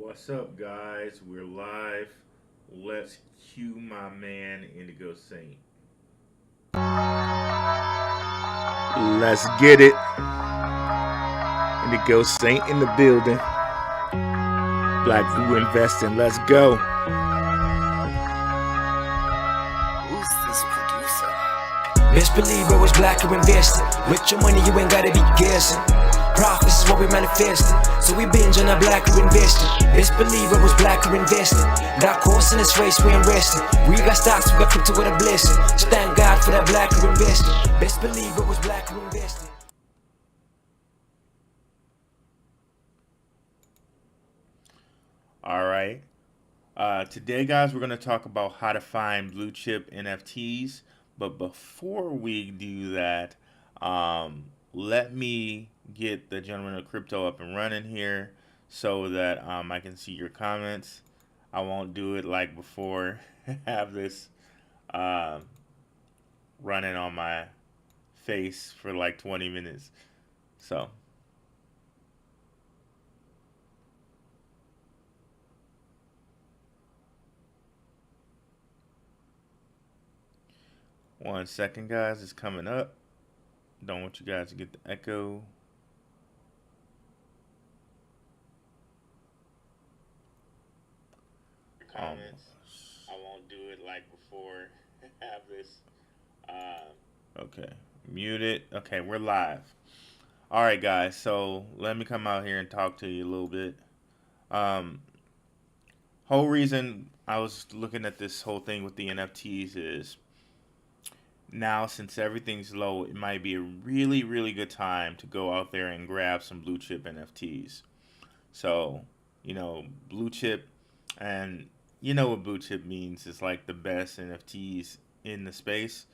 What's up, guys? We're live. Let's cue my man Indigo Saint. Let's get it. Indigo Saint in the building. Blackrue investing. Let's go. Who's this producer? Best believe I was Blackrue investing. With your money, you ain't gotta be guessing. Profits is what we manifesting. So we binge on a Blackrue investing. Best believe I was Blackrue investing. Got course in this race, we ain't resting. We got stocks, we got crypto with a blessing. So thank God for that Blackrue investing. Best believe I was Blackrue investing. All right. Today, guys, we're going to talk about how to find blue chip NFTs. But before we do that, let me get the gentleman of crypto up and running here so that I can see your comments. I won't do it like before. Have this uh, running on my face for like 20 minutes. So, one second, guys. It's coming up. Don't want you guys to get the echo. Comments. I won't do it like before. Have this. Okay. Mute it. Okay, we're live. All right, guys. So let me come out here and talk to you a little bit. Um, whole reason I was looking at this whole thing with the NFTs is now, since everything's low, it might be a really, really good time to go out there and grab some blue chip NFTs. So, blue chip, and you know what blue chip means. It's like the best NFTs in the space.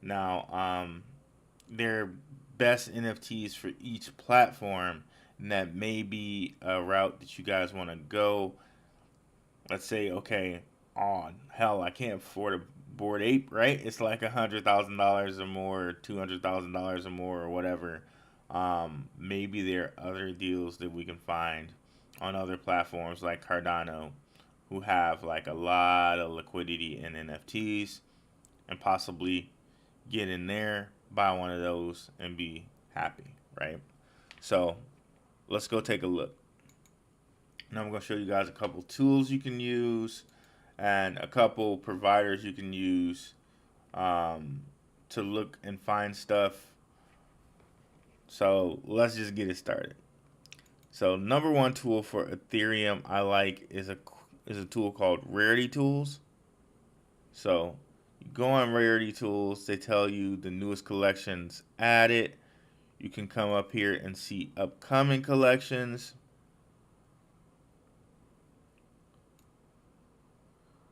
Now, they're best NFTs for each platform, and that may be a route that you guys want to go. Let's say, okay, on hell, I can't afford a board ape, right? It's like $100,000 or more, $200,000 or more, or whatever. Maybe there are other deals that we can find on other platforms like Cardano, who have like a lot of liquidity in NFTs, and possibly get in there, buy one of those, and be happy, right? So let's go take a look. Now I'm going to show you guys a couple tools you can use and a couple providers you can use to look and find stuff. So let's just get it started. So number one tool for Ethereum I like is a tool called Rarity Tools. So you go on Rarity Tools, they tell you the newest collections added. You can come up here and see upcoming collections.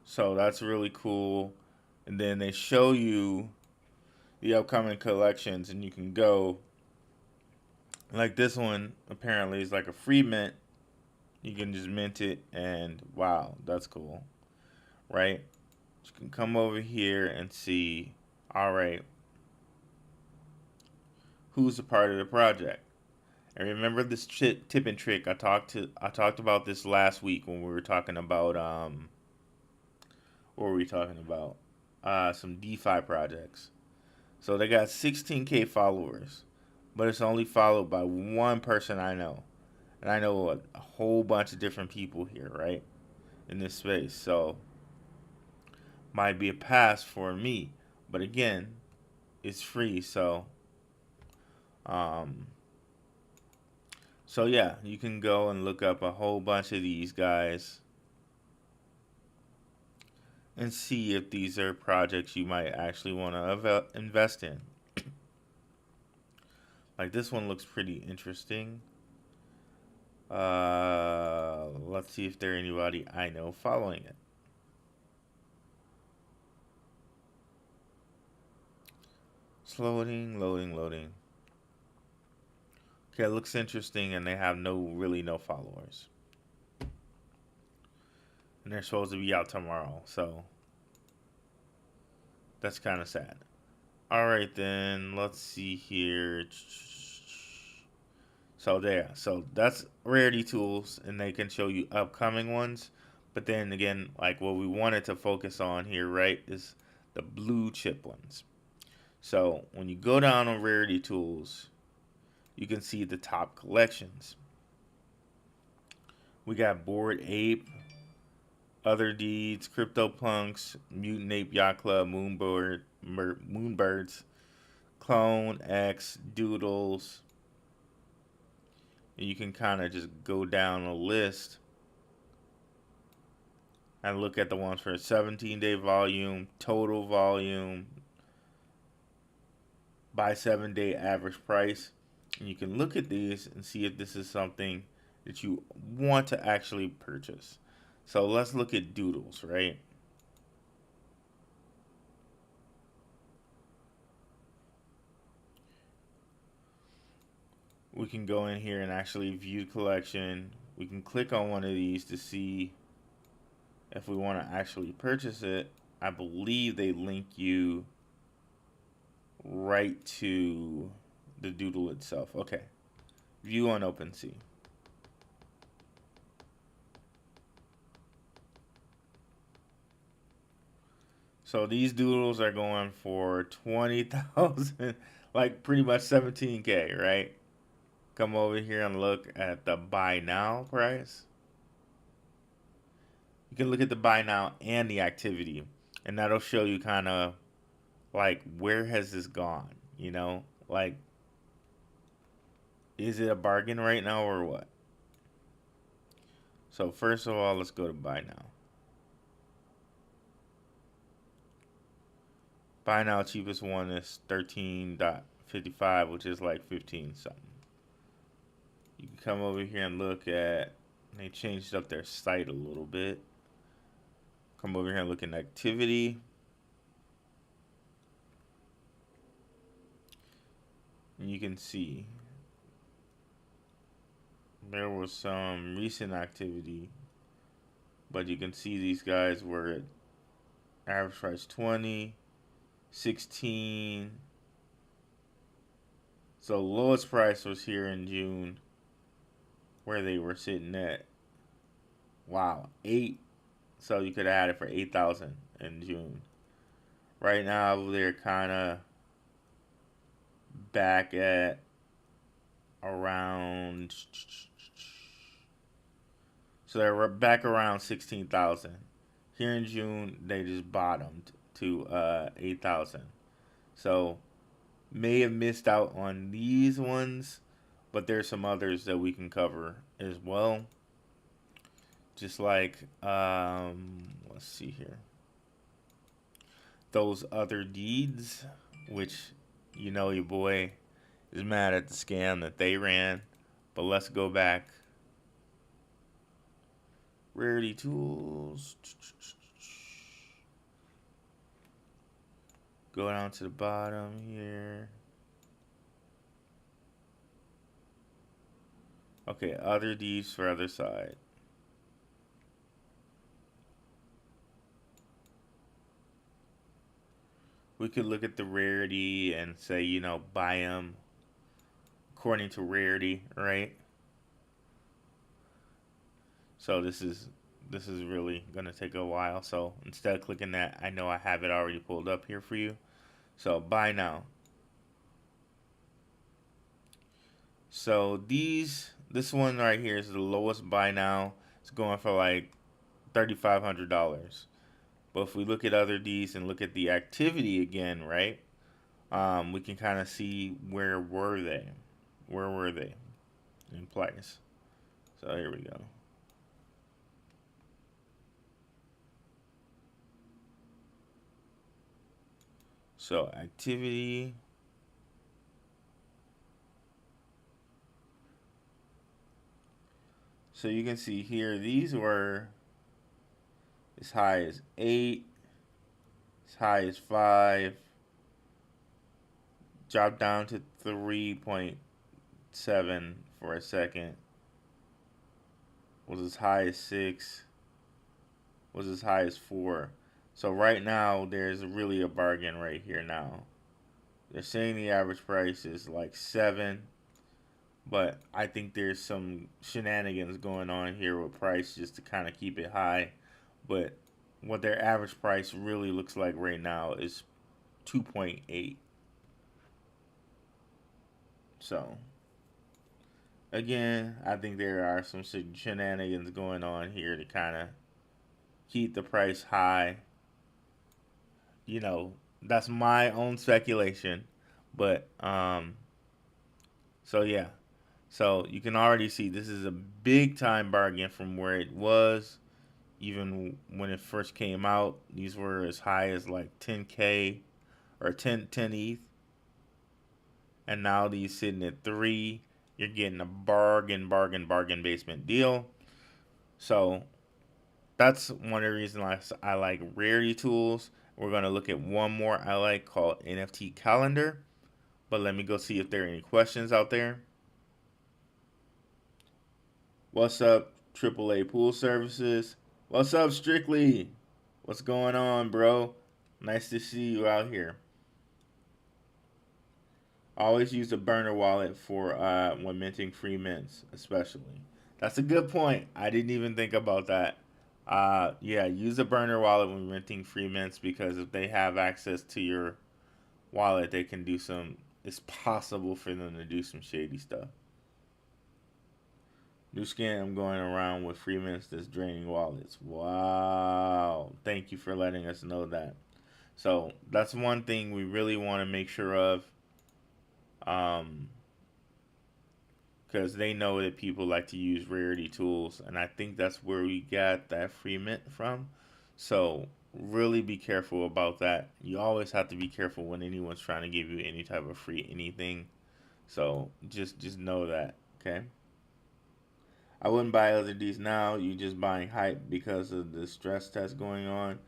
So that's really cool. And then they show you the upcoming collections, and you can go. Like this one, apparently, is like a free mint. You can just mint it, and wow, that's cool, right? You can come over here and see, all right, who's a part of the project. And remember this tip and trick I talked about this last week when we were talking about what were we talking about? Some DeFi projects. So they got 16K followers, but it's only followed by one person I know. And I know a whole bunch of different people here, right? In this space. So might be a pass for me. But again, it's free, um so yeah, you can go and look up a whole bunch of these guys and see if these are projects you might actually want to invest in. Like this one looks pretty interesting. Let's see if there anybody I know following it. It's loading, loading, loading. Okay, it looks interesting, and they have really no followers. And they're supposed to be out tomorrow, so that's kind of sad. All right, then let's see here. So there. So that's rarity tools, and they can show you upcoming ones. But then again, like what we wanted to focus on here, right, is the blue chip ones. So when you go down on rarity tools, you can see the top collections. We got Bored Ape, Other Deeds, CryptoPunks, Mutant Ape Yacht Club, Moonbirds, Clone X, Doodles. And you can kind of just go down a list and look at the ones for 17-day volume, total volume, by 7-day average price. And you can look at these and see if this is something that you want to actually purchase. So let's look at Doodles, right? We can go in here and actually view collection. We can click on one of these to see if we want to actually purchase it. I believe they link you right to the doodle itself. Okay. View on OpenSea. So these doodles are going for 20,000, like pretty much 17K, right? Come over here and look at the buy now price. You can look at the buy now and the activity, and that'll show you kind of like where has this gone, you know? Like, is it a bargain right now or what? So first of all, let's go to buy now. Buy now cheapest one is 13.55, which is like 15 something. You can come over here and look at, they changed up their site a little bit. Come over here and look at activity. And you can see there was some recent activity, but you can see these guys were at average price 20, 16. So lowest price was here in June, where they were sitting at, wow, 8. So you could have had it for 8,000 in June. Right now they're kind of back at around, so they're back around 16,000. Here in June they just bottomed to 8,000. So may have missed out on these ones, but there's some others that we can cover as well. Just like, let's see here. Those Other Deeds, which, you know, your boy is mad at the scam that they ran. But let's go back. Rarity tools. Go down to the bottom here. Okay, Other Deeds for other side. We could look at the rarity and say, you know, buy them according to rarity, right? So this is really gonna take a while. So instead of clicking that, I know I have it already pulled up here for you. So buy now. So this one right here is the lowest buy now. It's going for like $3,500. But if we look at Other D's and look at the activity again, right? We can kind of see where were they in place. So here we go. So activity. So you can see here, these were as high as 8, as high as 5, dropped down to 3.7 for a second, was as high as 6, was as high as 4. So right now, there's really a bargain right here now. They're saying the average price is like 7, but I think there's some shenanigans going on here with price just to kind of keep it high. But what their average price really looks like right now is 2.8. So again, I think there are some shenanigans going on here to kind of keep the price high. You know, that's my own speculation, but so yeah. So you can already see this is a big time bargain from where it was. Even when it first came out, these were as high as like 10K or 10 ETH, and now these sitting at 3. You're getting a bargain basement deal. So that's one of the reasons I like rarity tools. We're gonna look at one more I like called NFT calendar. But let me go see if there are any questions out there. What's up, AAA Pool Services? What's up, Strictly? What's going on, bro? Nice to see you out here. Always use a burner wallet for when minting free mints, especially. That's a good point. I didn't even think about that. Yeah, use a burner wallet when minting free mints because if they have access to your wallet, they can do some. It's possible for them to do some shady stuff. New scam going around with free mints that's draining wallets. Wow. Thank you for letting us know that. So that's one thing we really want to make sure of. Um, because they know that people like to use rarity tools, and I think that's where we got that free mint from. So really be careful about that. You always have to be careful when anyone's trying to give you any type of free anything. So just know that, okay? I wouldn't buy other Ds now. You just buying hype because of the stress test going on.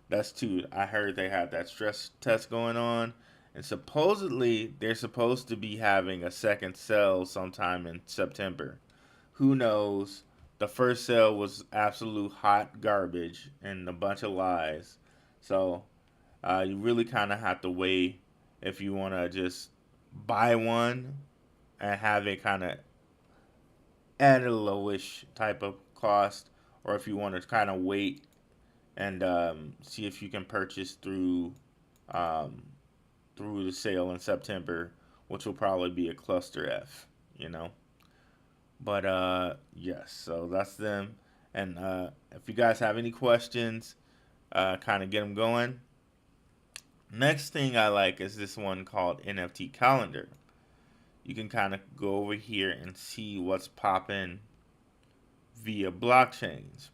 That's too. I heard they had that stress test going on, and supposedly they're supposed to be having a second sale sometime in September. Who knows? The first sale was absolute hot garbage and a bunch of lies. So you really kind of have to weigh if you want to just buy one and have it kind of at a lowish type of cost, or if you want to kind of wait and see if you can purchase um, through the sale in September, which will probably be a cluster F, you know. But yes, so that's them. And if you guys have any questions, kind of get them going. Next thing I like is this one called NFT Calendar. You can kind of go over here and see what's popping via blockchains.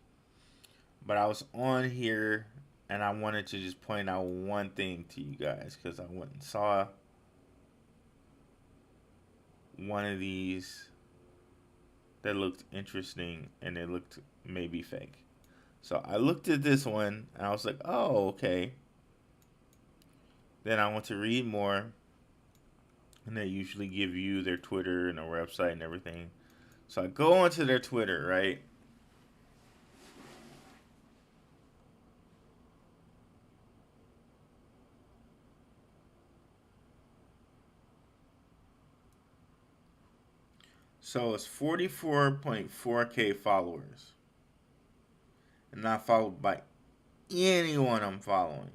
But I was on here and I wanted to just point out one thing to you guys because I went and saw one of these that looked interesting and it looked maybe fake. So I looked at this one and I was like, oh, okay. Then I went to read more, and they usually give you their Twitter and their website and everything. So I go onto their Twitter, right? So it's 44.4K followers. And not followed by anyone I'm following.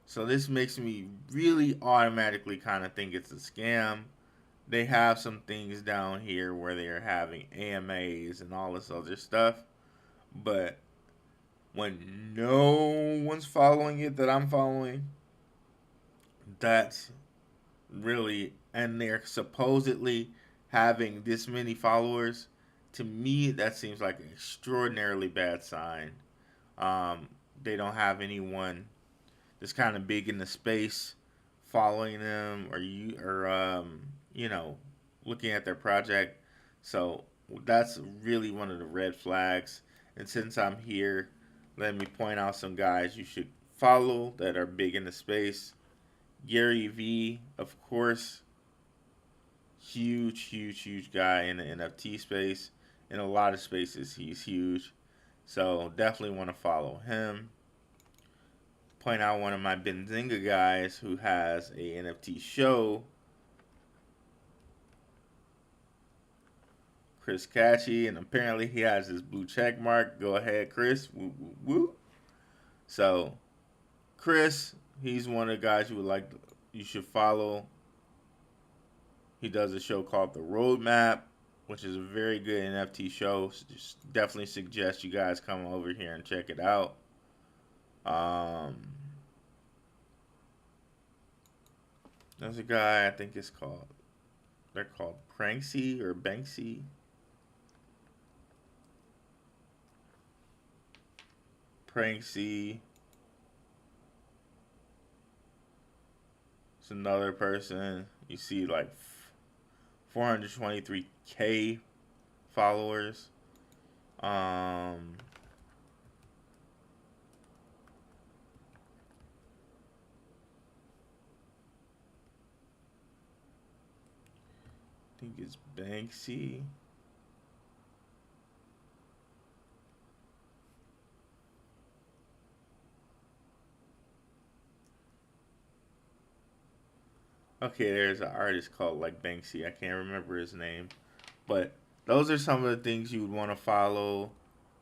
So this makes me really automatically kind of think it's a scam. They have some things down here where they're having AMAs and all this other stuff. But when no one's following it that I'm following, that's really, and they're supposedly having this many followers, to me that seems like an extraordinarily bad sign. They don't have anyone that's kind of big in the space following them, or you know, looking at their project. So that's really one of the red flags. And since I'm here, let me point out some guys you should follow that are big in the space. Gary V, of course, huge guy in the NFT space. In a lot of spaces, he's huge. So definitely want to follow him. Point out one of my Benzinga guys who has a NFT show Chris Catchy, and apparently he has his blue check mark. Go ahead, Chris. Woo, woo, woo. So, Chris, he's one of the guys you should follow. He does a show called The Roadmap, which is a very good NFT show. Just definitely suggest you guys come over here and check it out. There's a guy, I think they're called Pranksy or Banksy. Pranksy. It's another person. You see like 423K followers. I think it's Banksy. Okay, there's an artist called like Banksy. I can't remember his name. But those are some of the things you would want to follow.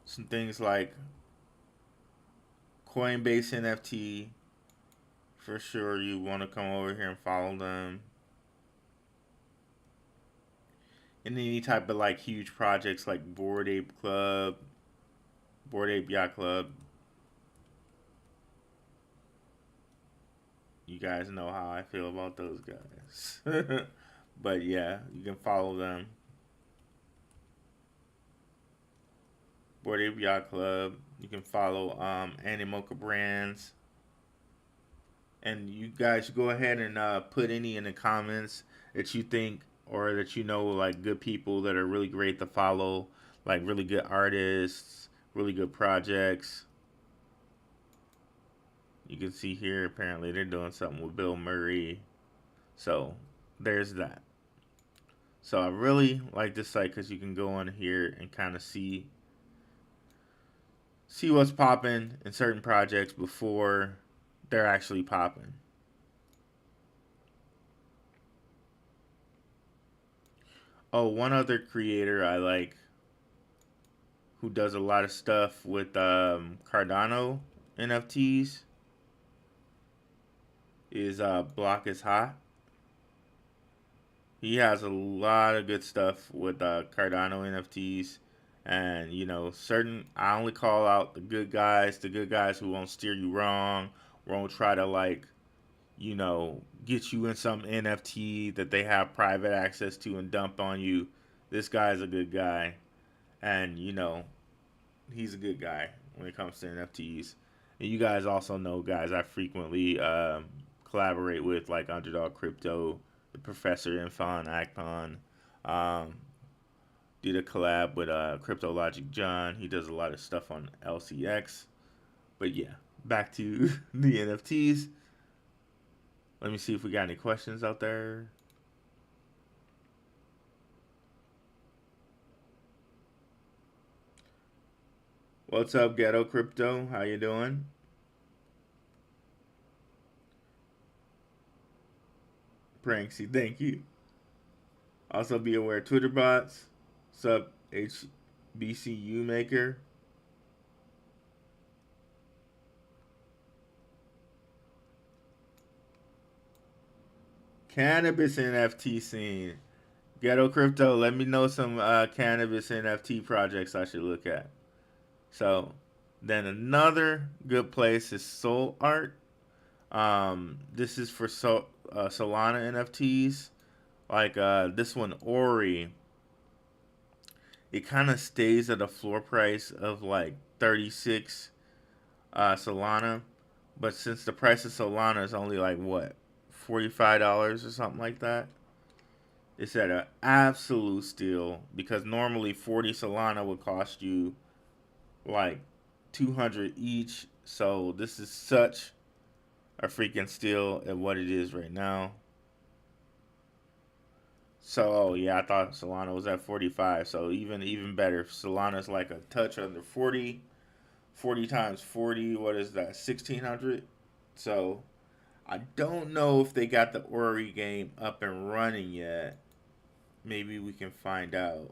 Some things like Coinbase NFT. For sure, you want to come over here and follow them. And any type of like huge projects like Bored Ape Yacht Club. You guys know how I feel about those guys. But yeah, you can follow them. Bored Ape Yacht Club. You can follow Animoca Brands. And you guys go ahead and put any in the comments that you think or that you know like good people that are really great to follow, like really good artists, really good projects. You can see here apparently they're doing something with Bill Murray. So there's that. So I really like this site because you can go on here and kind of see what's popping in certain projects before they're actually popping. Oh, one other creator I like who does a lot of stuff with Cardano NFTs is Block is Hot. He has a lot of good stuff with Cardano NFTs. And, you know, I only call out the good guys who won't steer you wrong, won't try to, like, you know, get you in some NFT that they have private access to and dump on you. This guy's a good guy. And, you know, he's a good guy when it comes to NFTs. And you guys also know guys I frequently collaborate with, like Underdog Crypto, the Professor Infon Akpon. Did a collab with Crypto Logic John. He does a lot of stuff on LCX. But yeah, back to the NFTs. Let me see if we got any questions out there. What's up, Ghetto Crypto? How you doing? Pranksy, thank you. Also be aware Twitter bots. Sub HBCU maker. Cannabis NFT scene. Ghetto Crypto, let me know some cannabis NFT projects I should look at. So, then another good place is Soul Art. This is for Solana NFTs. Like this one, Ori. It kind of stays at a floor price of like 36 Solana. But since the price of Solana is only like what, $45 or something like that, it's at an absolute steal because normally 40 Solana would cost you like 200 each. So this is such a freaking steal at what it is right now. So yeah, I thought Solana was at 45. So even better. Solana's like a touch under 40. 40 times 40, what is that? 1600. So I don't know if they got the Ori game up and running yet. Maybe we can find out.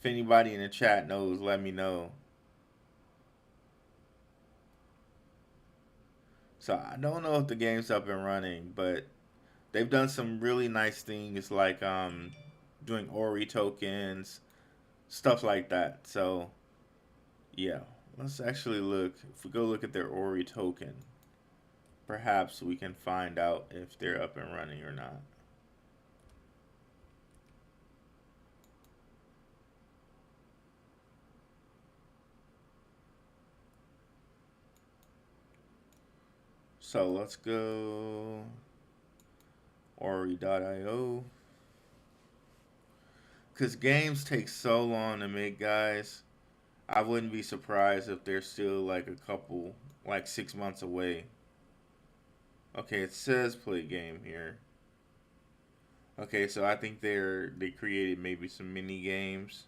If anybody in the chat knows, let me know. So I don't know if the game's up and running, but they've done some really nice things like doing Ori tokens, stuff like that. So yeah, let's actually look. If we go look at their Ori token, perhaps we can find out if they're up and running or not. So let's go Ori.io. Because games take so long to make, guys. I wouldn't be surprised if they're still like a couple, like 6 months away. Okay, it says play game here. Okay, so I think they created maybe some mini games.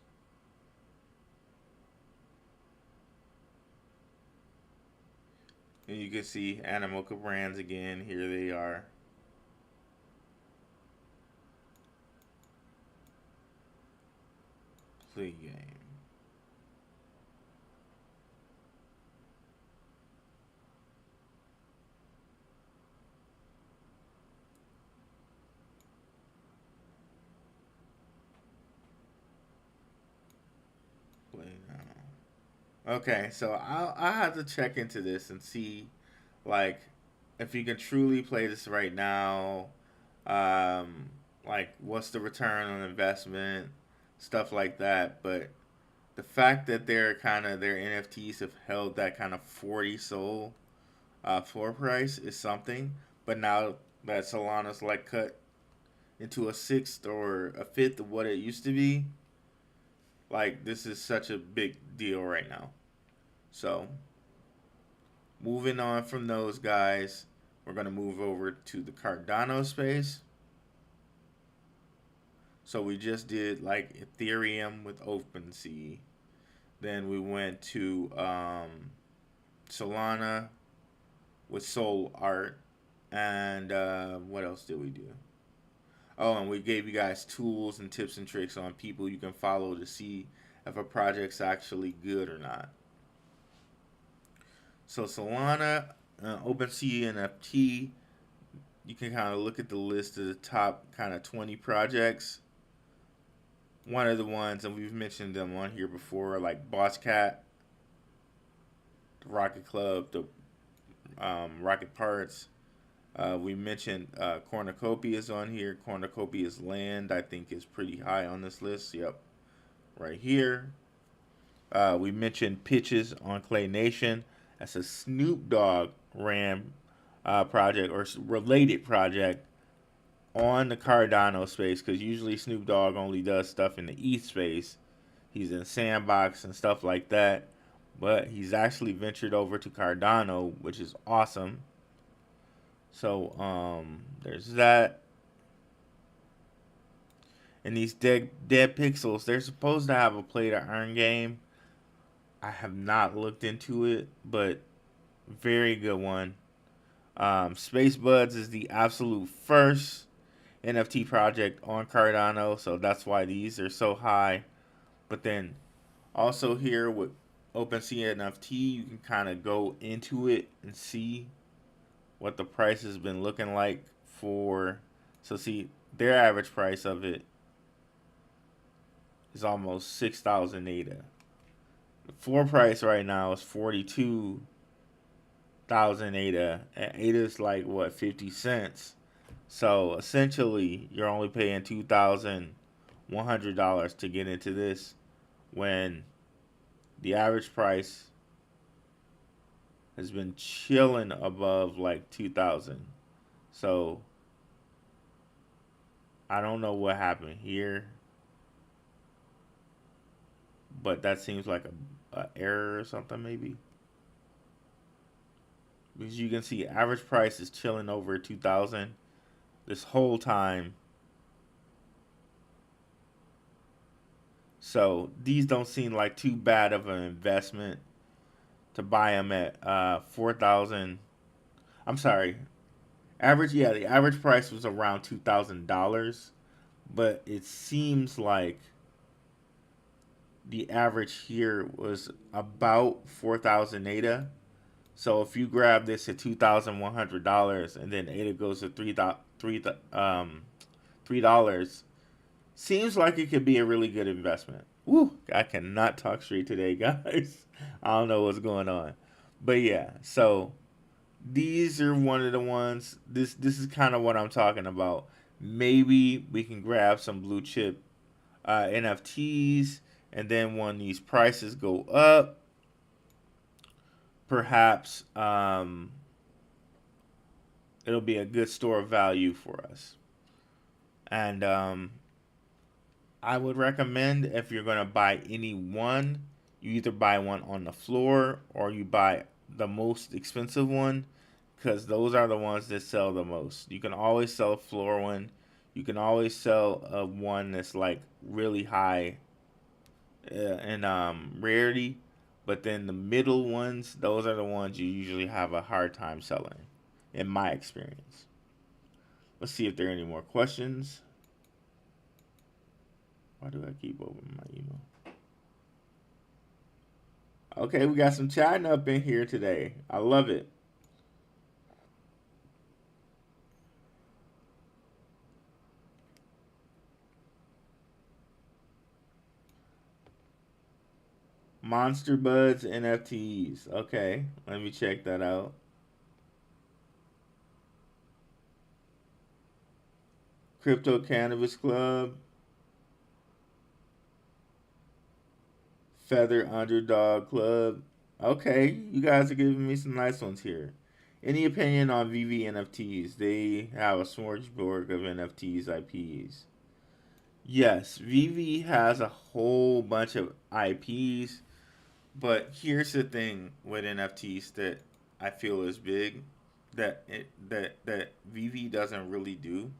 And you can see Animoca Brands again. Here they are. Play game. Play now. Okay, so I'll have to check into this and see, like, if you can truly play this right now. Like, what's the return on investment, stuff like that. But the fact that their NFTs have held that kind of 40 soul floor price is something. But now that Solana's like cut into a sixth or a fifth of what it used to be, like, this is such a big deal right now. So moving on from those guys, we're going to move over to the Cardano space. So we just did like Ethereum with OpenSea. Then we went to Solana with Soul Art. And what else did we do? Oh, and we gave you guys tools and tips and tricks on people you can follow to see if a project's actually good or not. So Solana, OpenSea NFT, you can kind of look at the list of the top kind of 20 projects. One of the ones, and we've mentioned them on here before, like Boss Cat, the Rocket Club, the Rocket Parts. We mentioned Cornucopia is on here. Cornucopia's land, I think, is pretty high on this list. Yep, right here. We mentioned Pitches on Clay Nation. That's a Snoop Dogg ran project or related project on the Cardano space, because usually Snoop Dogg only does stuff in the ETH space. He's in Sandbox and stuff like that. But he's actually ventured over to Cardano, which is awesome. So there's that. And these dead pixels, they're supposed to have a play to earn game. I have not looked into it, but very good one. Space Buds is the absolute first NFT project on Cardano, so that's why these are so high. But then also here with OpenSea NFT, you can kind of go into it and see what the price has been looking like for. So see, their average price of it is almost 6,000 ADA. The floor price right now is 42,000 ADA, and ADA is like what, 50 cents. So essentially, you're only paying $2,100 to get into this, when the average price has been chilling above like 2,000. So I don't know what happened here, but that seems like a error or something maybe. Because you can see average price is chilling over 2,000 this whole time. So these don't seem like too bad of an investment to buy them at 4,000. I'm sorry. The average price was around $2,000, but it seems like the average here was about 4,000 ADA. So if you grab this at $2,100 and then ADA goes to $3, seems like it could be a really good investment. Woo! I cannot talk straight today, guys. I don't know what's going on, but yeah. So these are one of the ones. This is kind of what I'm talking about. Maybe we can grab some blue chip NFTs, and then when these prices go up, perhaps it'll be a good store of value for us. And I would recommend, if you're going to buy any one, you either buy one on the floor or you buy the most expensive one, because those are the ones that sell the most. You can always sell a floor one. You can always sell a one that's like really high in rarity, but then the middle ones, those are the ones you usually have a hard time selling, in my experience. Let's see if there are any more questions. Why do I keep opening my email? Okay, we got some chatting up in here today. I love it. Monster Buds NFTs. Okay, let me check that out. Crypto Cannabis Club. Feather Underdog Club. Okay, you guys are giving me some nice ones here. Any opinion on VV NFTs? They have a smorgasbord of NFTs, IPs. Yes, VV has a whole bunch of IPs, but here's the thing with NFTs that I feel is big that VV doesn't really do.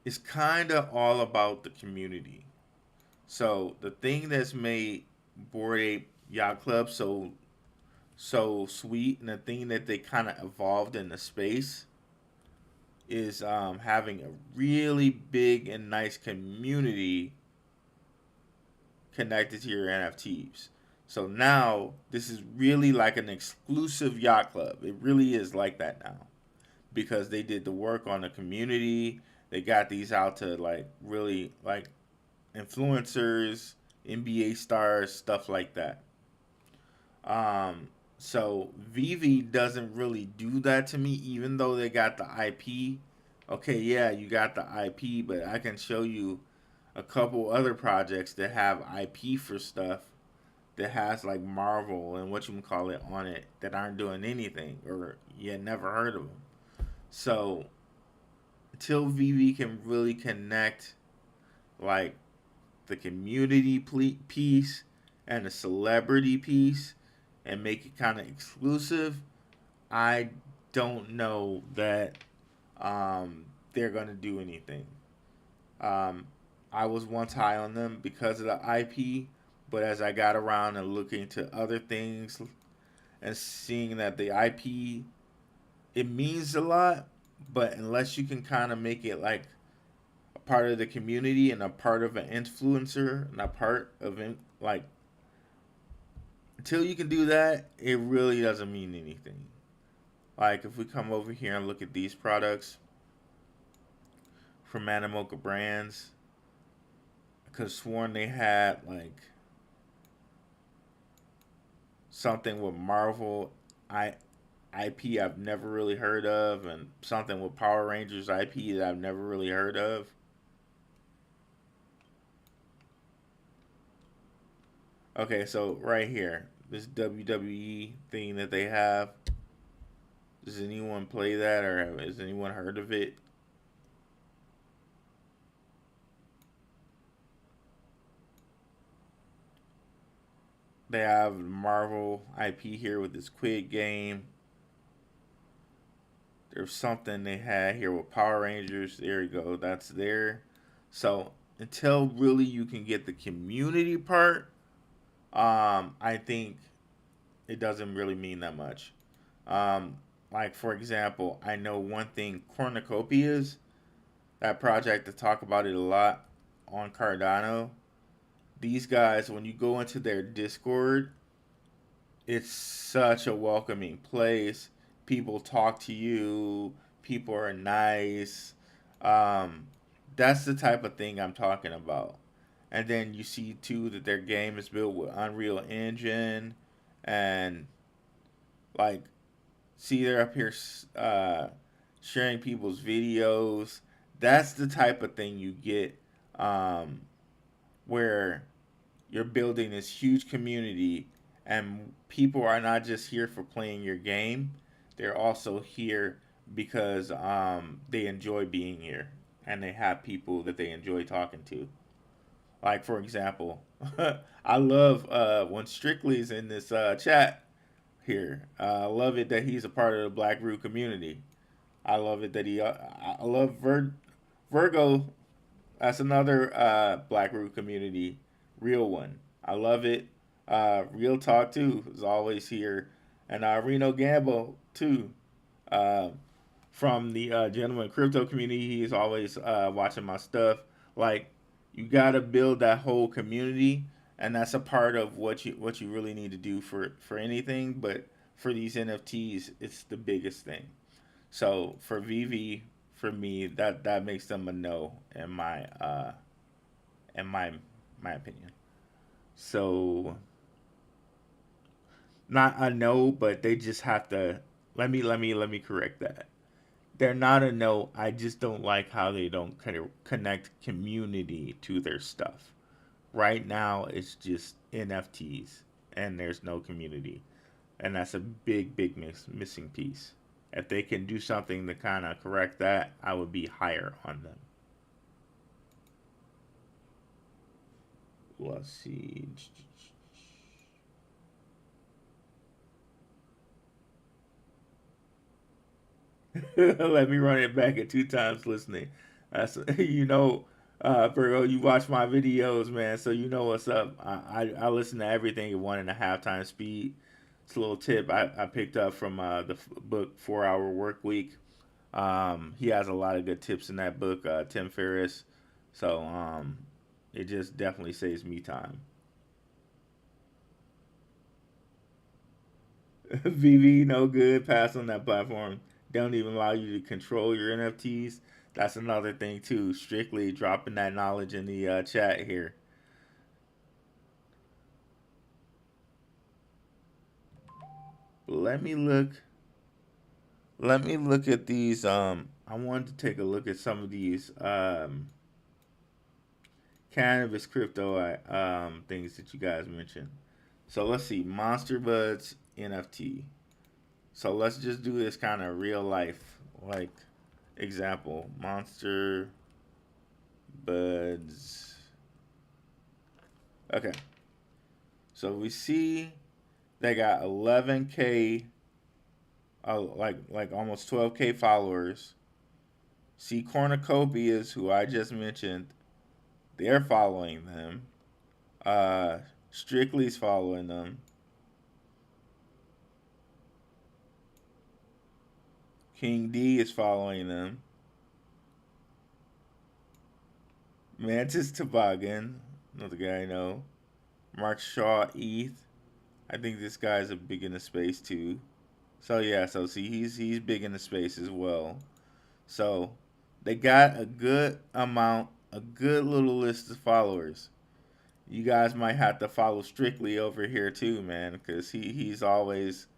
It's kind of all about the community. So the thing that's made Bored Ape Yacht Club so sweet, and the thing that they kind of evolved in the space is having a really big and nice community connected to your NFTs. So now this is really like an exclusive yacht club. It really is like that now because they did the work on the community. They got these out to like really like influencers, NBA stars, stuff like that. So Vivi doesn't really do that to me, even though they got the IP. Okay, yeah, you got the IP, but I can show you a couple other projects that have IP for stuff that has like Marvel and what you can call it on it that aren't doing anything or you never heard of them. So until Vivi can really connect like the community piece and the celebrity piece and make it kind of exclusive, I don't know that they're going to do anything. Um, I was once high on them because of the IP, but as I got around and looking to other things and seeing that the IP, it means a lot, but unless you can kind of make it like a part of the community and a part of an influencer and a part of like until you can do that, it really doesn't mean anything. Like if we come over here and look at these products from Animoca Brands, I could have sworn they had like something with Marvel IP I've never really heard of, and something with Power Rangers IP that I've never really heard of. Okay, so right here, this WWE thing that they have. Does anyone play that, or has anyone heard of it? They have Marvel IP here with this Squid Game. There's something they had here with Power Rangers. There you go. That's there. So until really you can get the community part, I think it doesn't really mean that much. Like for example, I know one thing Cornucopias, that project to talk about it a lot on Cardano. these guys, when you go into their Discord, it's such a welcoming place. People talk to you. People are nice. Um, that's the type of thing I'm talking about. And then you see too that their game is built with Unreal Engine, and like, see they're up here sharing people's videos. That's the type of thing you get, um, where you're building this huge community, and people are not just here for playing your game, they're also here because they enjoy being here, and they have people that they enjoy talking to. Like, for example, I love when Strictly's in this chat here. I love it that he's a part of the Blackrue community. I love it that I love Virgo. That's another Blackrue community, real one. I love it. Real Talk too is always here, and Reno Gambo too. Uh, from the Gentleman Crypto community, he is always watching my stuff. Like, you gotta build that whole community, and that's a part of what you really need to do for anything. But for these NFTs, it's the biggest thing. So for VV, for me, that makes them a no in my opinion. So not a no, but they just have to. Let me correct that. They're not a no. I just don't like how they don't connect community to their stuff. Right now, it's just NFTs, and there's no community, and that's a big missing piece. If they can do something to kind of correct that, I would be higher on them. Let's see. Let me run it back at 2 times listening. That's Virgo, you watch my videos, man, so you know what's up. I listen to everything at 1.5 times speed. It's a little tip I picked up from the book 4 Hour Work Week. He has a lot of good tips in that book, Tim Ferriss. So it just definitely saves me time. VV, no good. Pass on that platform. They don't even allow you to control your NFTs. That's another thing too. Strictly dropping that knowledge in the chat here. Let me look. Let me look at these. I wanted to take a look at some of these cannabis crypto things that you guys mentioned. So let's see. Monster Buds NFT. So let's just do this kind of real life, like, example. Monster Buds. Okay. So we see they got 11K, like almost 12K followers. See Cornucopias, who I just mentioned, they're following them. Strictly's following them. King D is following them. Mantis Toboggan, another guy I know. Mark Shaw ETH. I think this guy's a big in the space too. So yeah, so see he's big in the space as well. So they got a good amount, a good little list of followers. You guys might have to follow Strictly over here too, man, because he's always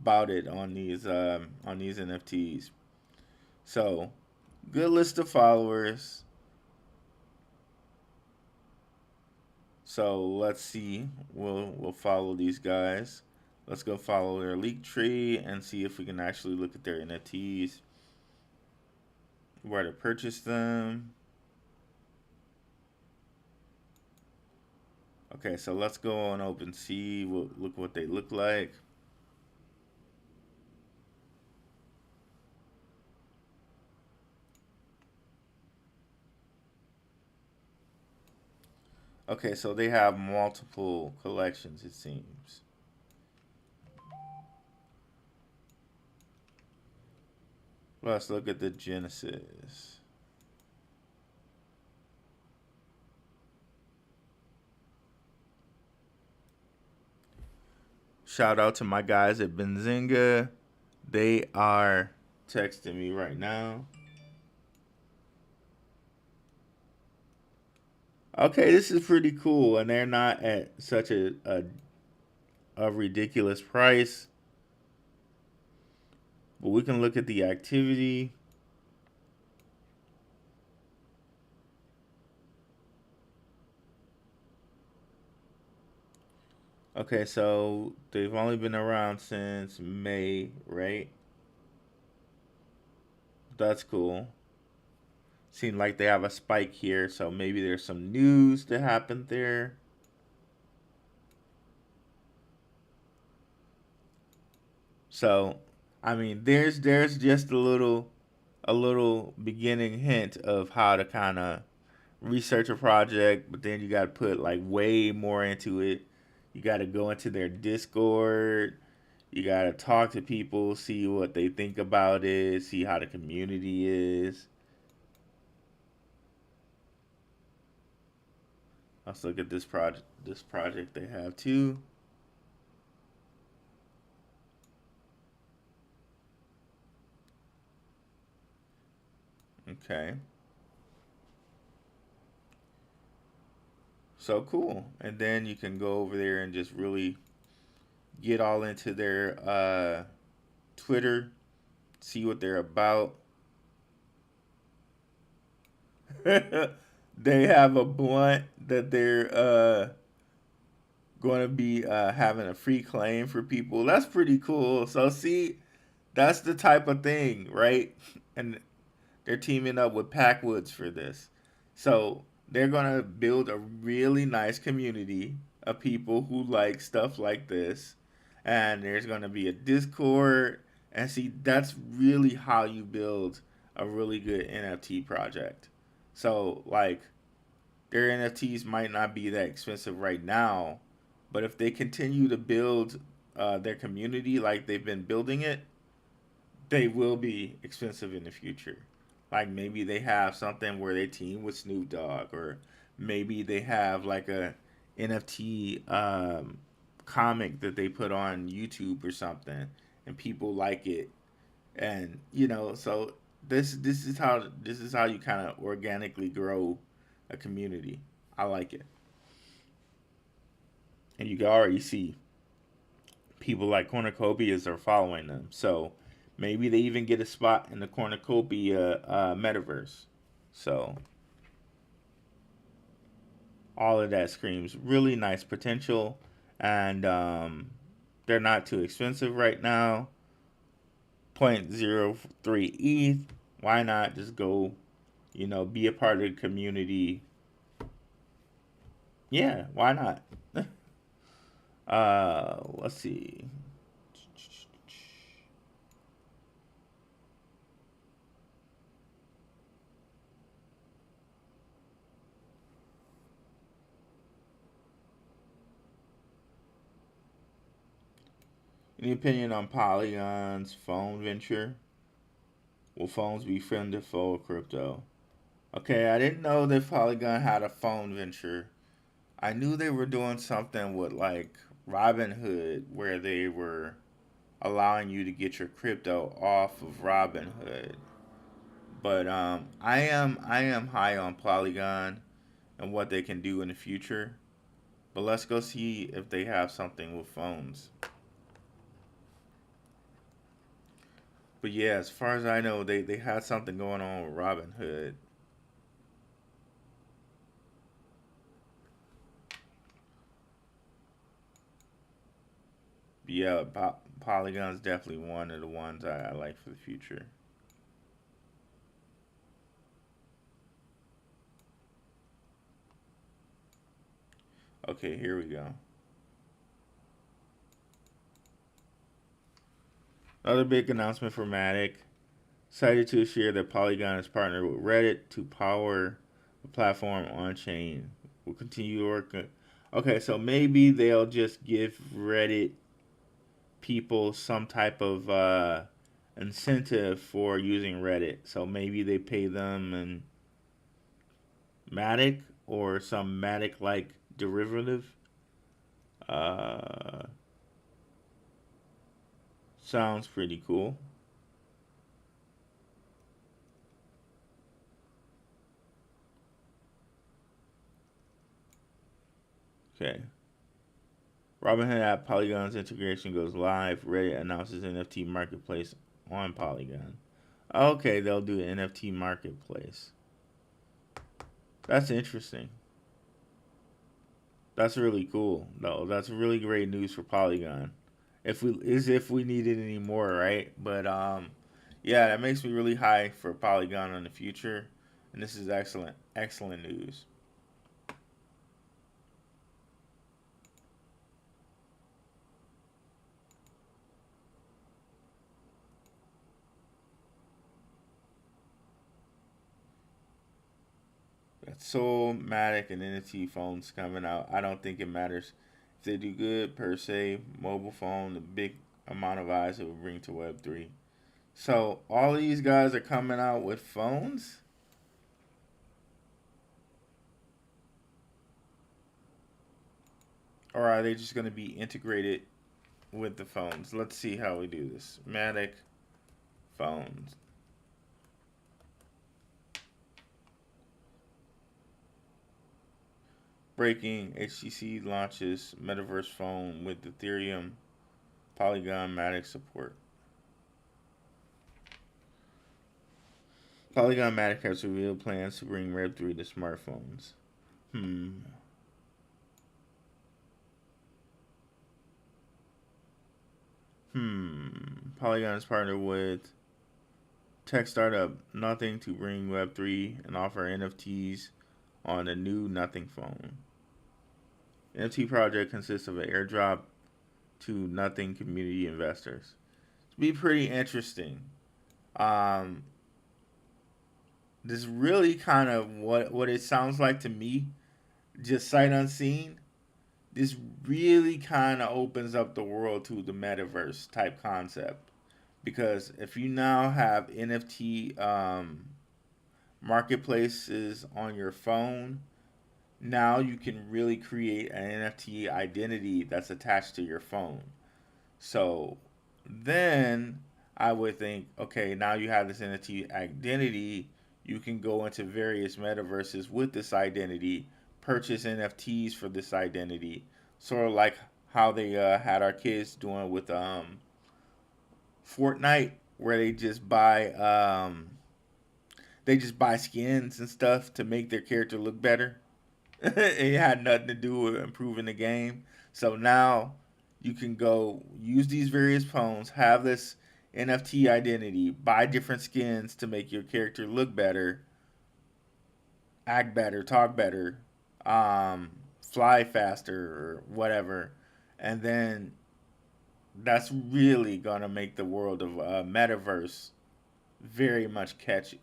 about it on these NFTs. So good list of followers. So let's see. We'll follow these guys. Let's go follow their leak tree and see if we can actually look at their NFTs, where to purchase them. Okay, so let's go on OpenSea. We'll look what they look like. Okay, so they have multiple collections, it seems. Let's look at the Genesis. Shout out to my guys at Benzinga. They are texting me right now. Okay, this is pretty cool, and they're not at such a ridiculous price. But we can look at the activity. Okay, so they've only been around since May, right? That's cool. Seems like they have a spike here, so maybe there's some news that happened there. So, I mean, there's just a little beginning hint of how to kind of research a project, but then you got to put like way more into it. You got to go into their Discord. You got to talk to people, see what they think about it, see how the community is. Let's look at this project. This project they have too. Okay. So cool. And then you can go over there and just really get all into their Twitter, see what they're about. They have a blunt that they're going to be having a free claim for people. That's pretty cool. So see, that's the type of thing, right? And they're teaming up with Packwoods for this. So they're going to build a really nice community of people who like stuff like this. And there's going to be a Discord. And see, that's really how you build a really good NFT project. So, like, their NFTs might not be that expensive right now, but if they continue to build their community like they've been building it, they will be expensive in the future. Like maybe they have something where they team with Snoop Dogg, or maybe they have like a NFT comic that they put on YouTube or something, and people like it, and so this is how you kind of organically grow a community. I like it, and you can already see people like cornucopias are following them. So maybe they even get a spot in the cornucopia metaverse. So all of that screams really nice potential, and they're not too expensive right now. 0.03 ETH. Why not just go, be a part of the community? Yeah, why not? Let's see. Any opinion on Polygon's phone venture? Will phones be friendly for crypto? Okay, I didn't know that Polygon had a phone venture. I knew they were doing something with like Robinhood, where they were allowing you to get your crypto off of Robinhood. But I am high on Polygon and what they can do in the future. But let's go see if they have something with phones. But yeah, as far as I know, they had something going on with Robinhood. But yeah, Polygon's definitely one of the ones I like for the future. Okay, here we go. Another big announcement for Matic. Excited to share that Polygon is partnered with Reddit to power the platform on chain. We'll continue to work. Okay, so maybe they'll just give Reddit people some type of incentive for using Reddit. So maybe they pay them in Matic or some Matic like derivative. Uh, Sounds pretty cool. Okay. Robinhood app Polygon's integration goes live. Reddit announces NFT marketplace on Polygon. Okay, they'll do an NFT marketplace. That's interesting. That's really cool. No, that's really great news for Polygon. If we needed any more, right? But yeah, that makes me really high for Polygon in the future, and this is excellent news. That's Soulmatic and NFT phones coming out. I don't think it matters if they do good per se. Mobile phone, the big amount of eyes it will bring to Web3. So all of these guys are coming out with phones. Or are they just going to be integrated with the phones? Let's see how we do this. Matic phones. Breaking: HTC launches Metaverse phone with Ethereum Polygon Matic support. Polygon Matic has revealed plans to bring Web3 to smartphones. Hmm. Polygon is partnered with tech startup Nothing to bring Web3 and offer NFTs on the new Nothing phone. The NFT project consists of an airdrop to Nothing community investors. It'll be pretty interesting. Um, this really kind of what it sounds like to me, just sight unseen. This really kind of opens up the world to the metaverse type concept, because if you now have NFT marketplaces on your phone, now you can really create an NFT identity that's attached to your phone. So then I would think, okay, now you have this NFT identity, you can go into various metaverses with this identity, purchase NFTs for this identity, sort of like how they had our kids doing with Fortnite, where they just buy skins and stuff to make their character look better. It had nothing to do with improving the game. So now you can go use these various phones, have this NFT identity, buy different skins to make your character look better, act better, talk better, um, fly faster, or whatever. And then that's really gonna make the world of metaverse very much catch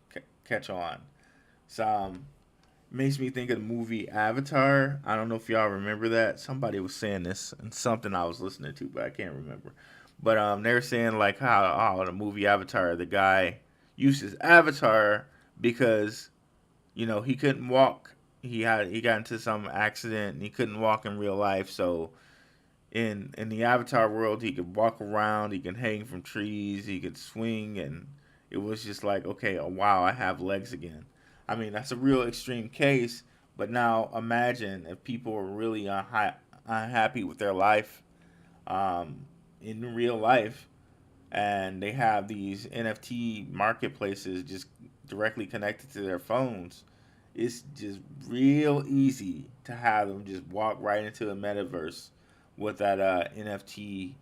on. So makes me think of the movie Avatar. I don't know if y'all remember that. Somebody was saying this and something I was listening to, but I can't remember. But they were saying like how the movie Avatar, the guy used his avatar because he couldn't walk. He got into some accident and he couldn't walk in real life. So in the Avatar world, he could walk around, he can hang from trees, he could swing, and it was just like, okay, oh, wow, I have legs again. I mean, that's a real extreme case, but now imagine if people are really unhappy with their life in real life, and they have these NFT marketplaces just directly connected to their phones. It's just real easy to have them just walk right into a metaverse with that NFT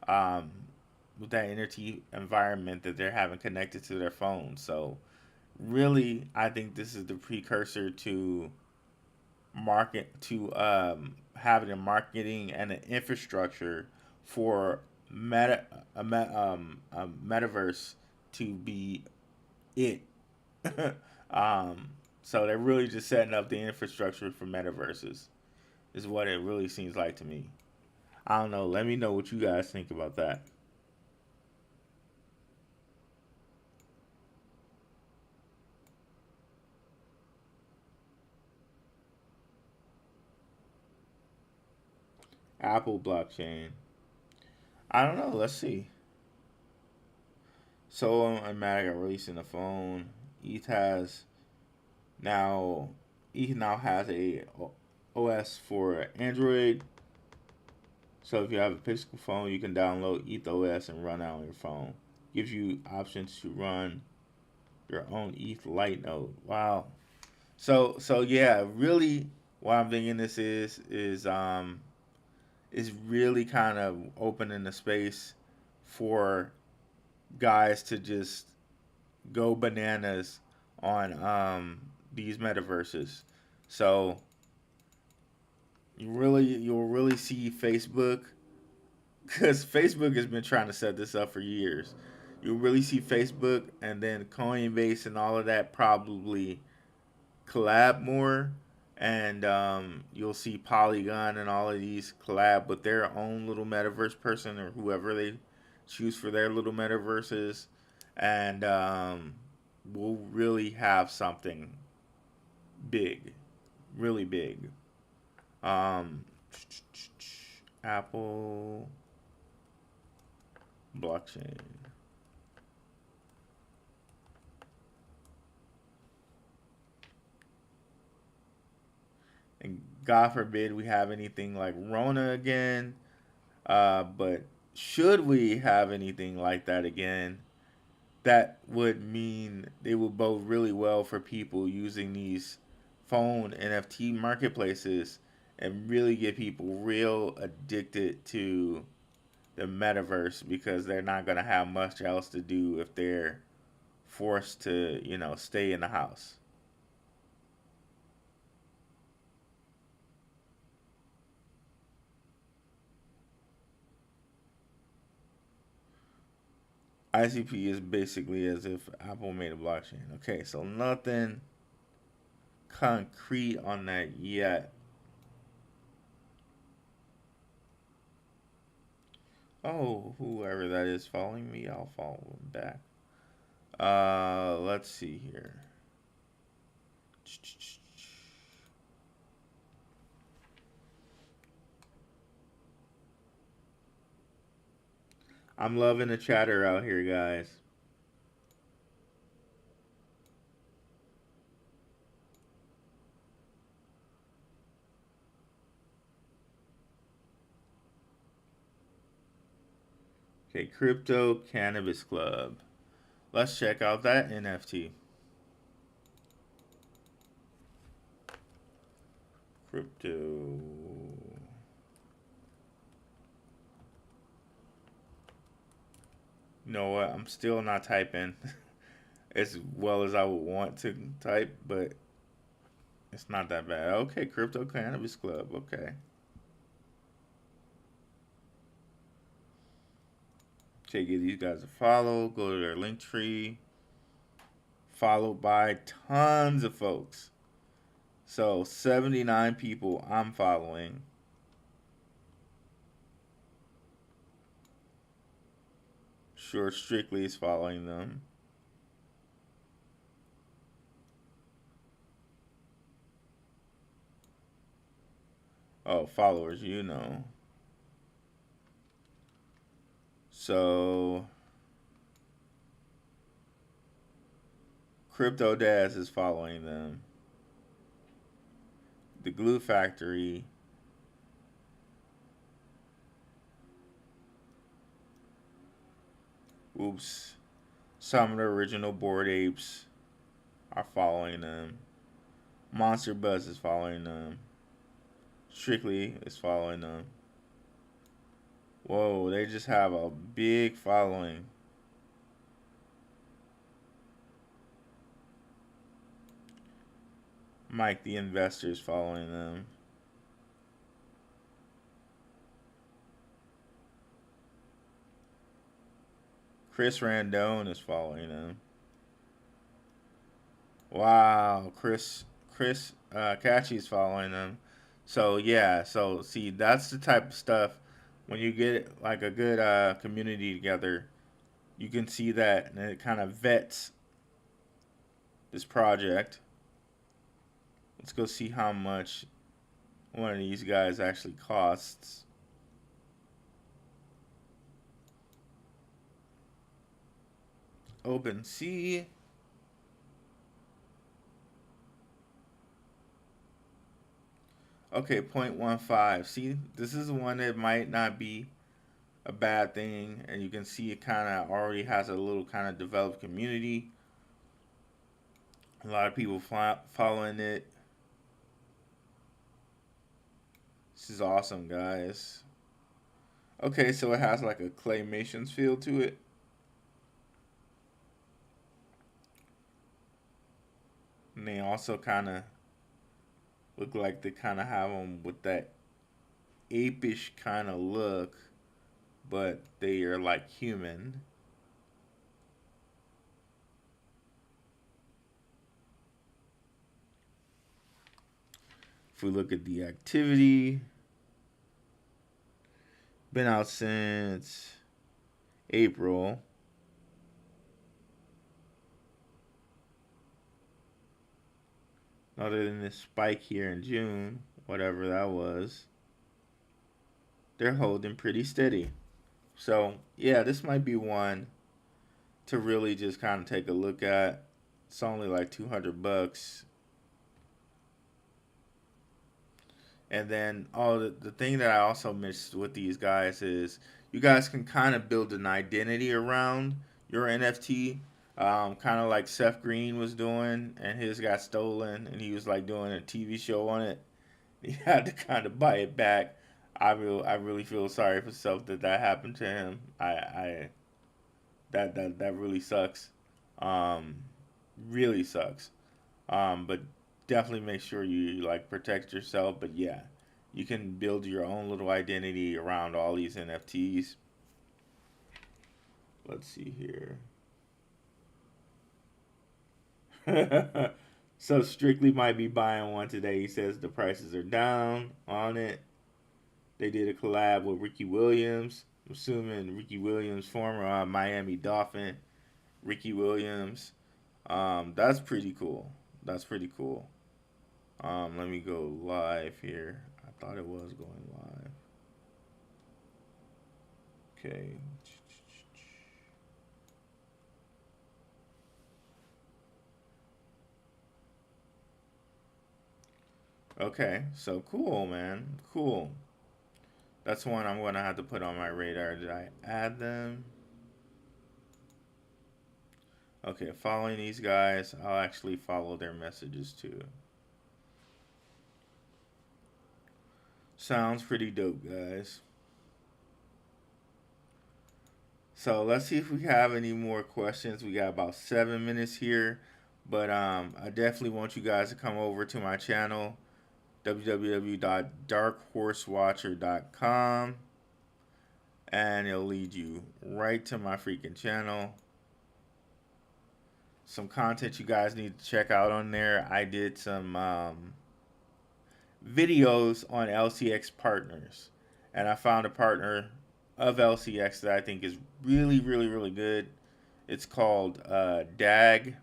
um, with that NFT environment that they're having connected to their phone. So really, I think this is the precursor to having a marketing and an infrastructure for a metaverse to be it. um, so they're really just setting up the infrastructure for metaverses, is what it really seems like to me. I don't know. Let me know what you guys think about that. Apple blockchain. I don't know. Let's see. So and Matic are releasing the phone. ETH has now ETH now has a OS for Android. So if you have a Pixel phone, you can download ETH OS and run it on your phone. Gives you options to run your own ETH Lite node. Wow. So yeah, really, what I'm thinking this is really kind of opening the space for guys to just go bananas on these metaverses. So you'll really see Facebook, because Facebook has been trying to set this up for years. You'll really see Facebook and then Coinbase and all of that probably collab more, and you'll see Polygon and all of these collab with their own little metaverse person or whoever they choose for their little metaverses, and we'll really have something big, really big. Um, Apple blockchain. And God forbid we have anything like Rona again. But should we have anything like that again, that would mean they would bode really well for people using these phone NFT marketplaces and really get people real addicted to the metaverse, because they're not going to have much else to do if they're forced to, stay in the house. ICP is basically as if Apple made a blockchain. Okay, so nothing concrete on that yet. Oh, whoever that is following me, I'll follow them back. Let's see here. I'm loving the chatter out here, guys. Okay, Crypto Cannabis Club. Let's check out that NFT. Crypto. You know what? I'm still not typing as well as I would want to type, but it's not that bad. Okay, Crypto Cannabis Club. Okay. Okay, give these guys a follow. Go to their link tree. Followed by tons of folks. So 79 people I'm following. Sure, Strictly is following them. Oh, followers, So Crypto Daz is following them. The Glue Factory. Oops. Some of the original Bored Apes are following them. Monster Buzz is following them. Strictly is following them. Whoa, they just have a big following. Mike the Investor is following them. Chris Randone is following them. Wow, Chris Catchy is following them. So yeah, so see, that's the type of stuff when you get like a good community together, you can see that, and it kind of vets this project. Let's go see how much one of these guys actually costs. Open sea. Okay, 0.15. See, this is one that might not be a bad thing, and you can see it kind of already has a little kind of developed community. A lot of people following it. This is awesome, guys. Okay, so it has like a claymations feel to it. And they also kind of look like they kind of have them with that apish kind of look, but they are like human. If we look at the activity, been out since April. Other than this spike here in June, whatever that was, they're holding pretty steady. So, yeah, this might be one to really just kind of take a look at. It's only like $200. And then, the thing that I also missed with these guys is you guys can kind of build an identity around your NFT. Kind of like Seth Green was doing, and his got stolen, and he was like doing a TV show on it. He had to kind of buy it back. I really feel sorry for Seth that happened to him. That really sucks. Um, really sucks. But definitely make sure you like protect yourself. But yeah, you can build your own little identity around all these NFTs. Let's see here. So Strictly might be buying one today. He says the prices are down on it. They did a collab with Ricky Williams. I'm assuming Ricky Williams, former Miami Dolphin. Ricky Williams. That's pretty cool. That's pretty cool. Let me go live here. I thought it was going live. Okay. Okay, so cool, man. Cool. That's one I'm going to have to put on my radar. Did I add them? Okay, following these guys, I'll actually follow their messages too. Sounds pretty dope, guys. So let's see if we have any more questions. We got about 7 minutes here, but I definitely want you guys to come over to my channel, www.darkhorsewatcher.com, and it'll lead you right to my freaking channel. Some content you guys need to check out on there. I did some videos on LCX partners, and I found a partner of LCX that I think is really, really, really good. It's called DAG,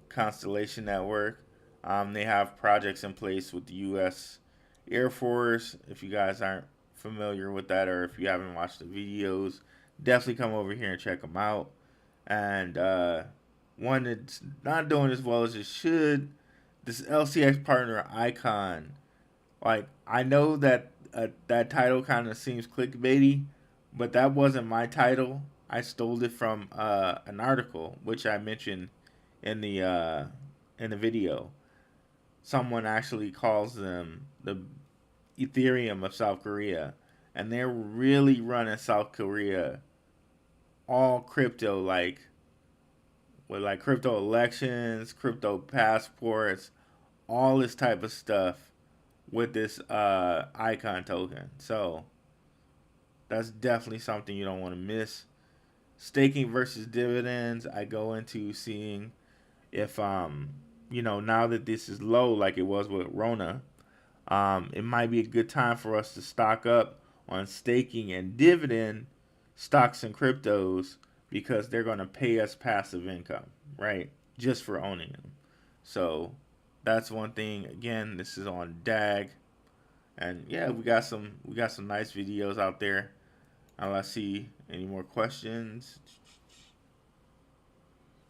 Constellation Network. They have projects in place with the U.S. Air Force. If you guys aren't familiar with that, or if you haven't watched the videos, definitely come over here and check them out. And one that's not doing as well as it should, this LCX partner icon. Like, I know that that title kind of seems clickbaity, but that wasn't my title. I stole it from an article which I mentioned in the video. Someone actually calls them the Ethereum of South Korea, and they're really running South Korea all crypto, like with like crypto elections, crypto passports, all this type of stuff with this icon token. So that's definitely something you don't want to miss. Staking versus dividends, I go into seeing if now that this is low like it was with Rona, it might be a good time for us to stock up on staking and dividend stocks and cryptos, because they're going to pay us passive income, right? Just for owning them. So that's one thing. Again, this is on DAG, and yeah, we got some nice videos out there. Let's see Any more questions?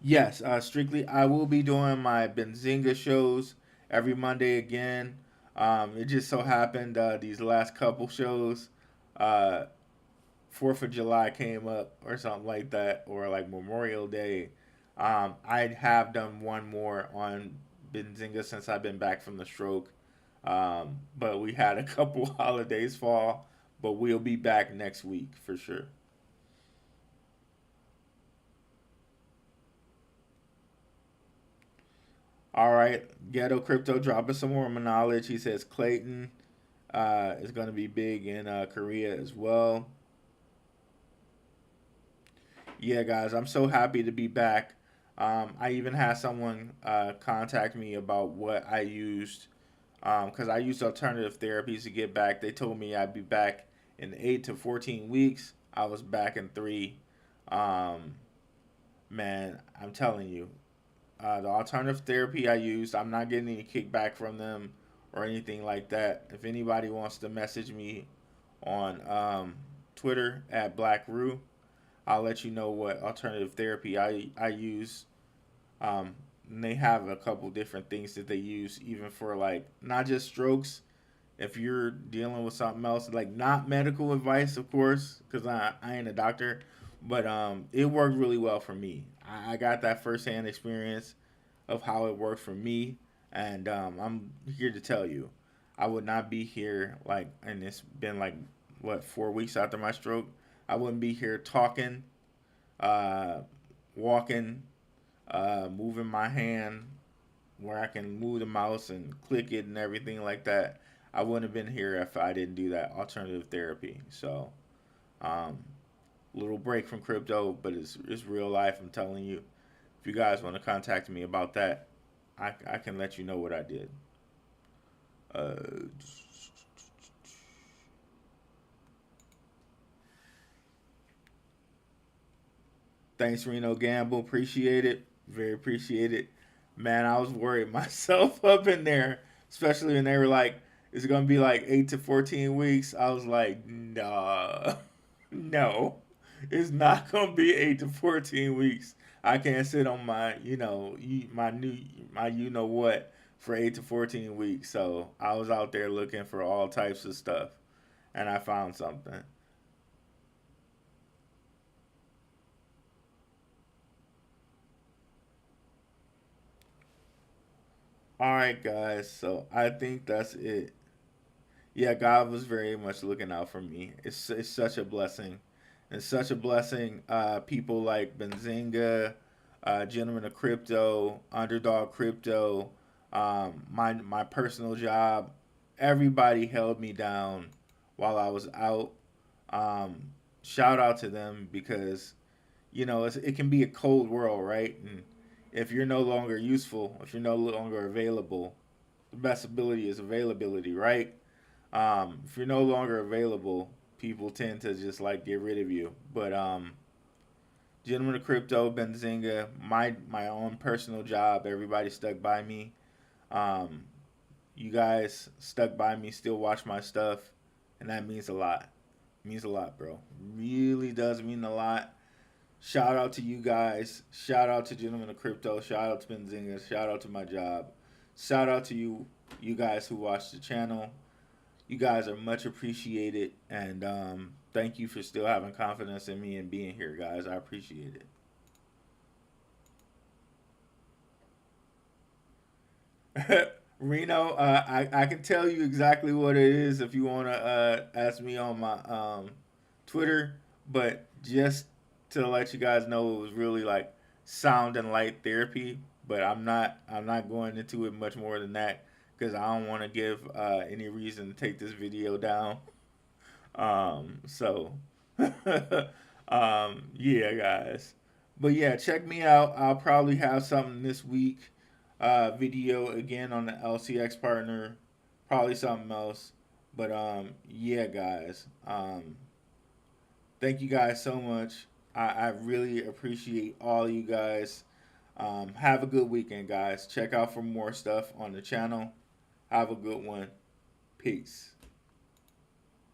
Yes, strictly. I will be doing my Benzinga shows every Monday again. It just so happened these last couple shows, uh, 4th of July came up or something like that, or like Memorial Day. I have done one more on Benzinga since I've been back from the stroke. But we had a couple holidays fall, but we'll be back next week for sure. All right, Ghetto Crypto dropping some more knowledge. He says Clayton is going to be big in Korea as well. Yeah, guys, I'm so happy to be back. I even had someone contact me about what I used because I used alternative therapies to get back. They told me I'd be back in 8 to 14 weeks. I was back in 3. Um, man, I'm telling you, the alternative therapy I used, I'm not getting any kickback from them or anything like that. If anybody wants to message me on Twitter at Blackrue, I'll let you know what alternative therapy I use. And they have a couple different things that they use, even for like not just strokes. If you're dealing with something else, like not medical advice, of course, because I ain't a doctor, but it worked really well for me. I got that firsthand experience of how it worked for me, and I'm here to tell you, I would not be here like, and it's been like what 4 weeks after my stroke. I wouldn't be here talking, uh, walking, moving my hand where I can move the mouse and click it and everything like that. I wouldn't have been here if I didn't do that alternative therapy. So, um, little break from crypto, but it's real life. I'm telling you. If you guys want to contact me about that, I can let you know what I did. Uh, Thanks, Reno Gamble. Appreciate it. Very appreciate it. Man, I was worried myself up in there, especially when they were like, "It's gonna be like 8 to 14 weeks." I was like, "Nah, no, it's not gonna be 8 to 14 weeks. I can't sit on my, my you know what for 8 to 14 weeks." So I was out there looking for all types of stuff, and I found something. All right, guys. So I think that's it. Yeah, God was very much looking out for me. It's such a blessing. It's such a blessing. People like Benzinga, Gentleman of Crypto, Underdog Crypto, my personal job, everybody held me down while I was out. Um, Shout out to them because it can be a cold world, right? And if you're no longer useful, if you're no longer available, the best ability is availability, right? If you're no longer available, people tend to just like get rid of you. But Gentleman of Crypto, Benzinga, my own personal job, everybody stuck by me. Um, you guys stuck by me, still watch my stuff, and that means a lot. It means a lot, bro. Really does mean a lot. Shout out to you guys. Shout out to Gentleman of Crypto. Shout out to Benzinga. Shout out to my job. Shout out to you guys who watch the channel. You guys are much appreciated, and thank you for still having confidence in me and being here, guys. I appreciate it. Reno, I can tell you exactly what it is if you want to ask me on my Twitter, but just to let you guys know, it was really like sound and light therapy. But I'm not going into it much more than that because I don't want to give any reason to take this video down. So, yeah, guys. But yeah, check me out. I'll probably have something this week. Video again on the LCX partner. Probably something else. But yeah, guys. Thank you guys so much. I really appreciate all you guys. Have a good weekend, guys. Check out for more stuff on the channel. Have a good one. Peace.